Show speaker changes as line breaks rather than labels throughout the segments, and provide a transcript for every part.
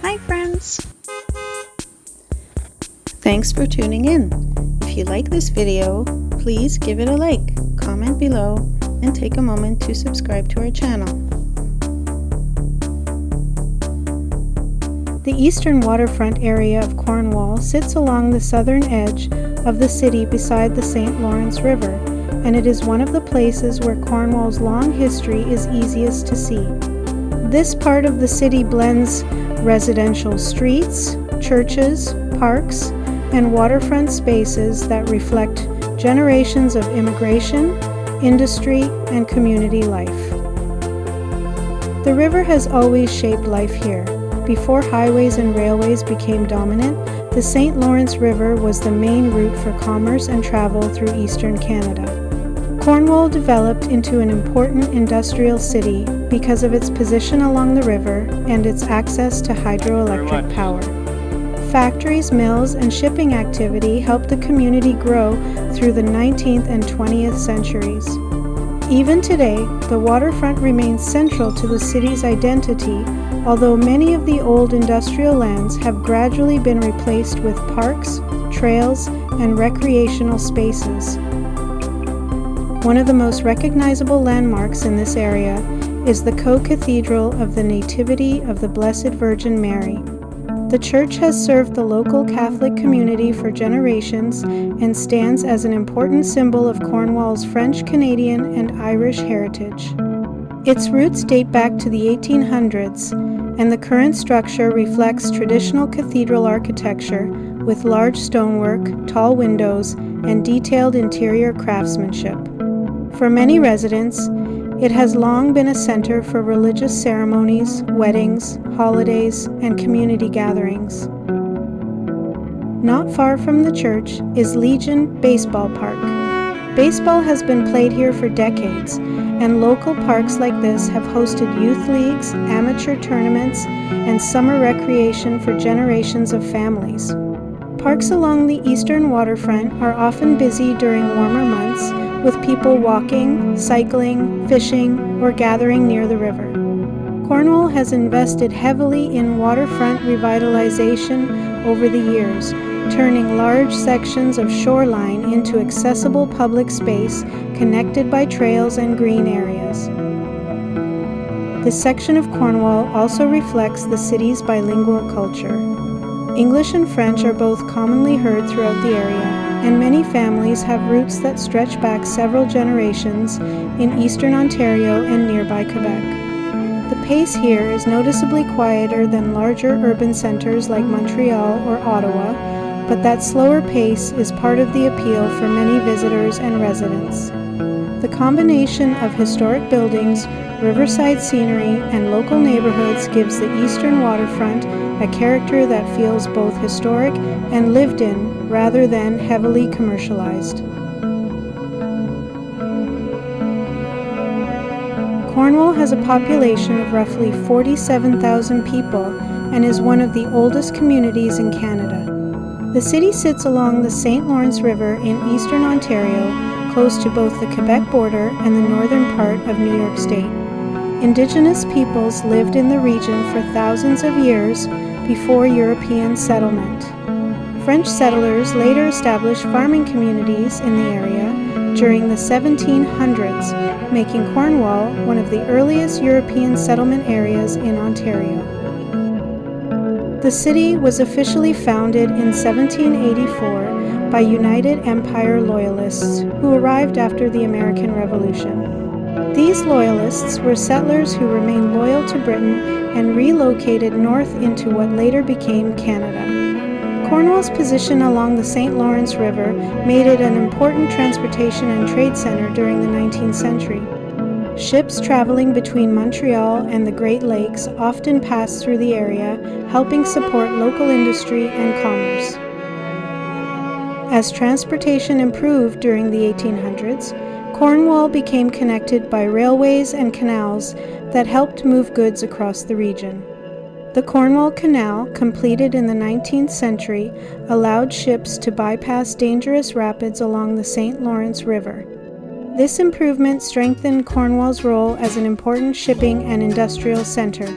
Hi friends! Thanks for tuning in. If you like this video, please give it a like, comment below, and take a moment to subscribe to our channel. The eastern waterfront area of Cornwall sits along the southern edge of the city beside the St. Lawrence River, and it is one of the places where Cornwall's long history is easiest to see. This part of the city blends residential streets, churches, parks, and waterfront spaces that reflect generations of immigration, industry, and community life. The river has always shaped life here. Before highways and railways became dominant, the St. Lawrence River was the main route for commerce and travel through eastern Canada. Cornwall developed into an important industrial city because of its position along the river and its access to hydroelectric power. Factories, mills, and shipping activity helped the community grow through the 19th and 20th centuries. Even today, the waterfront remains central to the city's identity, although many of the old industrial lands have gradually been replaced with parks, trails, and recreational spaces. One of the most recognizable landmarks in this area is the Co-Cathedral of the Nativity of the Blessed Virgin Mary. The church has served the local Catholic community for generations and stands as an important symbol of Cornwall's French, Canadian, and Irish heritage. Its roots date back to the 1800s, and the current structure reflects traditional cathedral architecture with large stonework, tall windows, and detailed interior craftsmanship. For many residents, it has long been a center for religious ceremonies, weddings, holidays, and community gatherings. Not far from the church is Legion Baseball Park. Baseball has been played here for decades, and local parks like this have hosted youth leagues, amateur tournaments, and summer recreation for generations of families. Parks along the eastern waterfront are often busy during warmer months, with people walking, cycling, fishing, or gathering near the river. Cornwall has invested heavily in waterfront revitalization over the years, turning large sections of shoreline into accessible public space connected by trails and green areas. This section of Cornwall also reflects the city's bilingual culture. English and French are both commonly heard throughout the area, and many families have roots that stretch back several generations in eastern Ontario and nearby Quebec. The pace here is noticeably quieter than larger urban centers like Montreal or Ottawa, but that slower pace is part of the appeal for many visitors and residents. The combination of historic buildings, riverside scenery, and local neighborhoods gives the eastern waterfront a character that feels both historic and lived in rather than heavily commercialized. Cornwall has a population of roughly 47,000 people and is one of the oldest communities in Canada. The city sits along the St. Lawrence River in eastern Ontario, close to both the Quebec border and the northern part of New York State. Indigenous peoples lived in the region for thousands of years before European settlement. French settlers later established farming communities in the area during the 1700s, making Cornwall one of the earliest European settlement areas in Ontario. The city was officially founded in 1784 by United Empire Loyalists who arrived after the American Revolution. These Loyalists were settlers who remained loyal to Britain and relocated north into what later became Canada. Cornwall's position along the St. Lawrence River made it an important transportation and trade center during the 19th century. Ships traveling between Montreal and the Great Lakes often passed through the area, helping support local industry and commerce. As transportation improved during the 1800s, Cornwall became connected by railways and canals that helped move goods across the region. The Cornwall Canal, completed in the 19th century, allowed ships to bypass dangerous rapids along the St. Lawrence River. This improvement strengthened Cornwall's role as an important shipping and industrial center.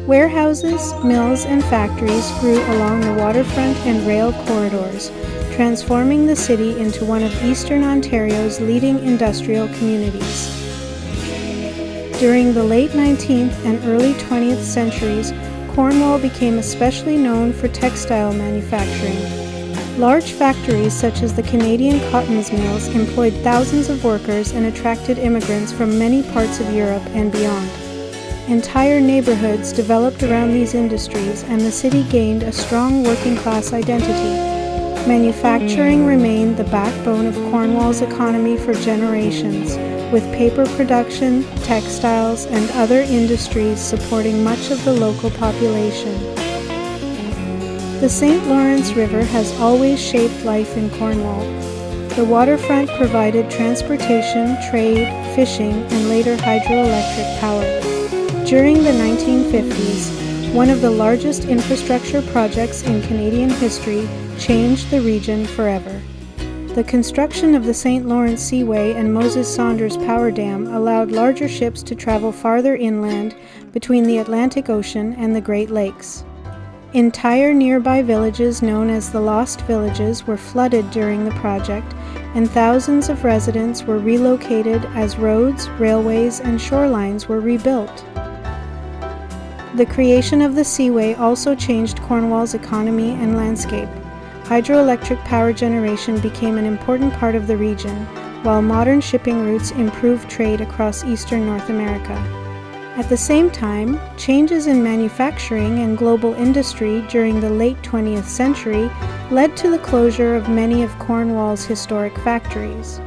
Warehouses, mills, and factories grew along the waterfront and rail corridors, transforming the city into one of Eastern Ontario's leading industrial communities. During the late 19th and early 20th centuries, Cornwall became especially known for textile manufacturing. Large factories such as the Canadian Cottons Mills employed thousands of workers and attracted immigrants from many parts of Europe and beyond. Entire neighborhoods developed around these industries, and the city gained a strong working-class identity. Manufacturing remained the backbone of Cornwall's economy for generations, with paper production, textiles, and other industries supporting much of the local population. The St. Lawrence River has always shaped life in Cornwall. The waterfront provided transportation, trade, fishing, and later hydroelectric power. During the 1950s, one of the largest infrastructure projects in Canadian history changed the region forever. The construction of the St. Lawrence Seaway and Moses Saunders Power Dam allowed larger ships to travel farther inland between the Atlantic Ocean and the Great Lakes. Entire nearby villages known as the Lost Villages were flooded during the project, and thousands of residents were relocated as roads, railways, and shorelines were rebuilt. The creation of the Seaway also changed Cornwall's economy and landscape. Hydroelectric power generation became an important part of the region, while modern shipping routes improved trade across eastern North America. At the same time, changes in manufacturing and global industry during the late 20th century led to the closure of many of Cornwall's historic factories.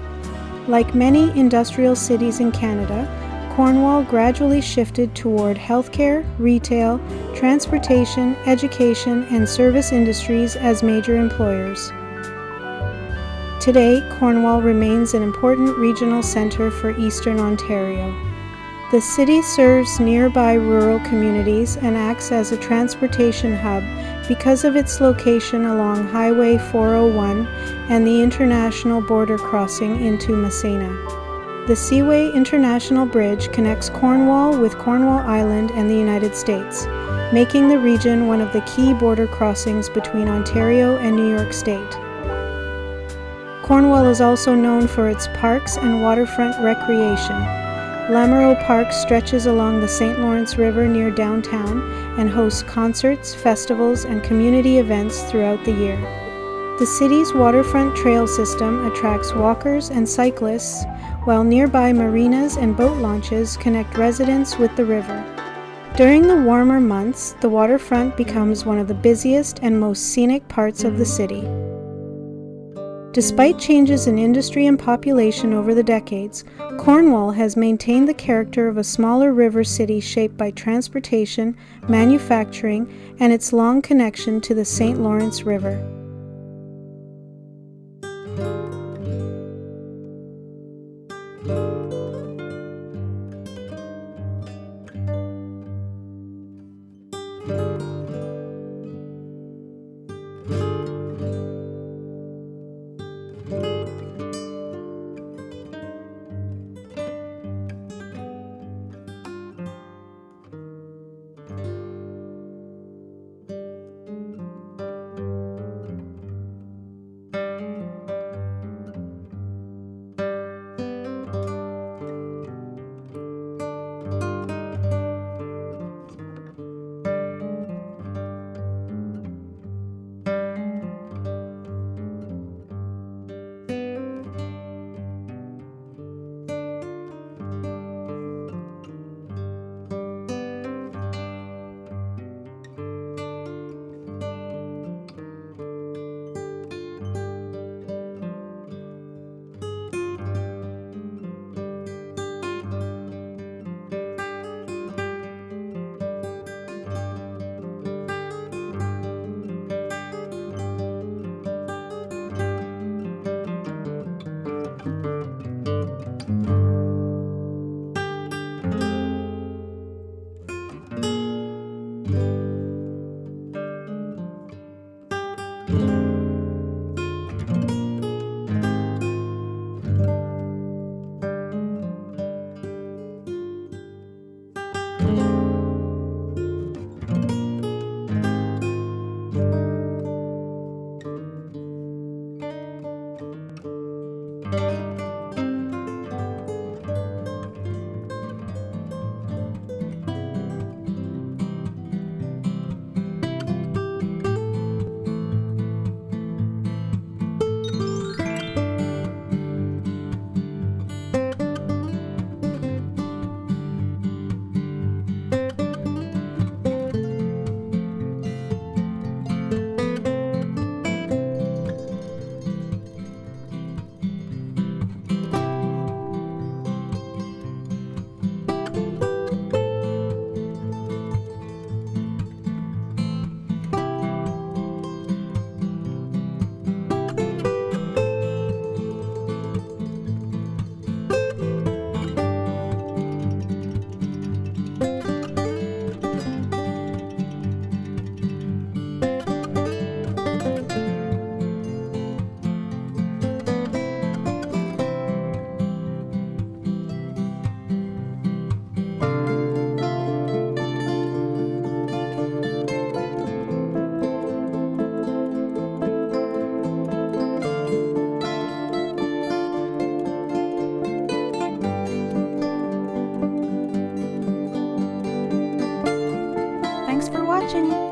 Like many industrial cities in Canada, Cornwall gradually shifted toward healthcare, retail, transportation, education, and service industries as major employers. Today, Cornwall remains an important regional centre for Eastern Ontario. The city serves nearby rural communities and acts as a transportation hub because of its location along Highway 401 and the international border crossing into Massena. The Seaway International Bridge connects Cornwall with Cornwall Island and the United States, making the region one of the key border crossings between Ontario and New York State. Cornwall is also known for its parks and waterfront recreation. Lamoureux Park stretches along the St. Lawrence River near downtown and hosts concerts, festivals, and community events throughout the year. The city's waterfront trail system attracts walkers and cyclists, while nearby marinas and boat launches connect residents with the river. During the warmer months, the waterfront becomes one of the busiest and most scenic parts of the city. Despite changes in industry and population over the decades, Cornwall has maintained the character of a smaller river city shaped by transportation, manufacturing, and its long connection to the St. Lawrence River. watching.